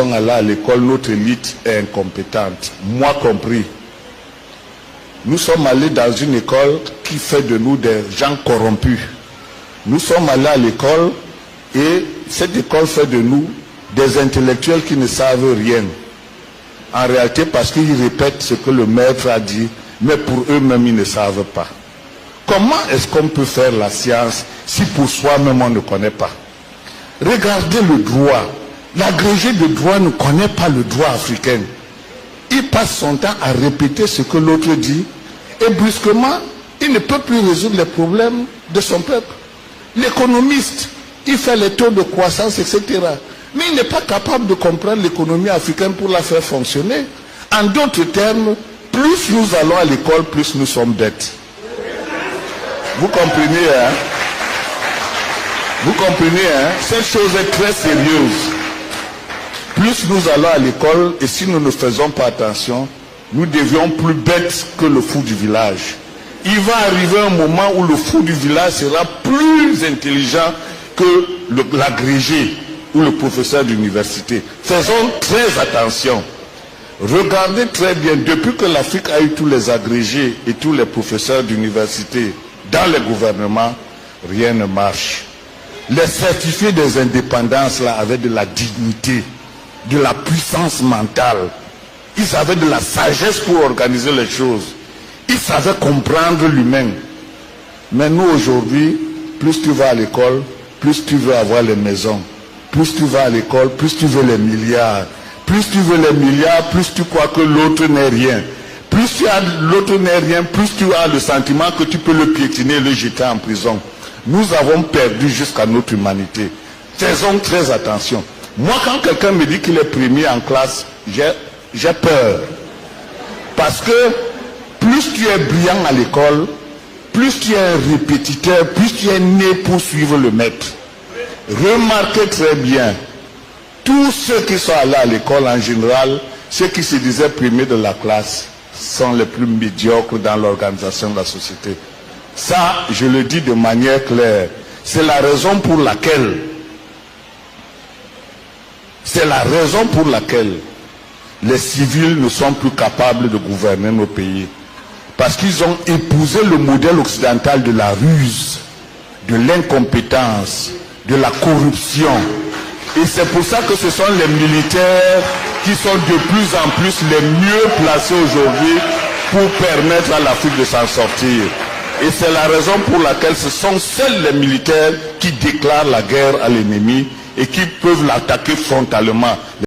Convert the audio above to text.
sont allés à l'école, notre élite est incompétente, moi compris. Nous sommes allés dans une école qui fait de nous des gens corrompus. Nous sommes allés à l'école et cette école fait de nous des intellectuels qui ne savent rien. En réalité, parce qu'ils répètent ce que le maître a dit, mais pour eux-mêmes, ils ne savent pas. Comment est-ce qu'on peut faire la science si pour soi-même on ne connaît pas? Regardez le droit. L'agrégé de droit ne connaît pas le droit africain. Il passe son temps à répéter ce que l'autre dit et brusquement, il ne peut plus résoudre les problèmes de son peuple. L'économiste, il fait les taux de croissance, etc. Mais il n'est pas capable de comprendre l'économie africaine pour la faire fonctionner. En d'autres termes, plus nous allons à l'école, plus nous sommes bêtes. Vous comprenez, hein? Vous comprenez, hein? Cette chose est très sérieuse. Plus nous allons à l'école, et si nous ne faisons pas attention, nous devions plus bêtes que le fou du village. Il va arriver un moment où le fou du village sera plus intelligent que l'agrégé ou le professeur d'université. Faisons très attention. Regardez très bien, depuis que l'Afrique a eu tous les agrégés et tous les professeurs d'université dans les gouvernements, rien ne marche. Les certifiés des indépendances là avaient de la dignité, de la puissance mentale. Ils avaient de la sagesse pour organiser les choses. Ils savaient comprendre l'humain. Mais nous aujourd'hui, plus tu vas à l'école, plus tu veux avoir les maisons. Plus tu vas à l'école, plus tu veux les milliards. Plus tu veux les milliards, plus tu crois que l'autre n'est rien. Plus tu as l'autre n'est rien, plus tu as le sentiment que tu peux le piétiner et le jeter en prison. Nous avons perdu jusqu'à notre humanité. Faisons très attention. Moi, quand quelqu'un me dit qu'il est premier en classe, j'ai peur. Parce que plus tu es brillant à l'école, plus tu es un répétiteur, plus tu es né pour suivre le maître. Remarquez très bien, tous ceux qui sont allés à l'école en général, ceux qui se disaient premiers de la classe, sont les plus médiocres dans l'organisation de la société. Ça, je le dis de manière claire. C'est la raison pour laquelle les civils ne sont plus capables de gouverner nos pays. Parce qu'ils ont épousé le modèle occidental de la ruse, de l'incompétence, de la corruption. Et c'est pour ça que ce sont les militaires qui sont de plus en plus les mieux placés aujourd'hui pour permettre à l'Afrique de s'en sortir. Et c'est la raison pour laquelle ce sont seuls les militaires qui déclarent la guerre à l'ennemi et qui peuvent l'attaquer frontalement.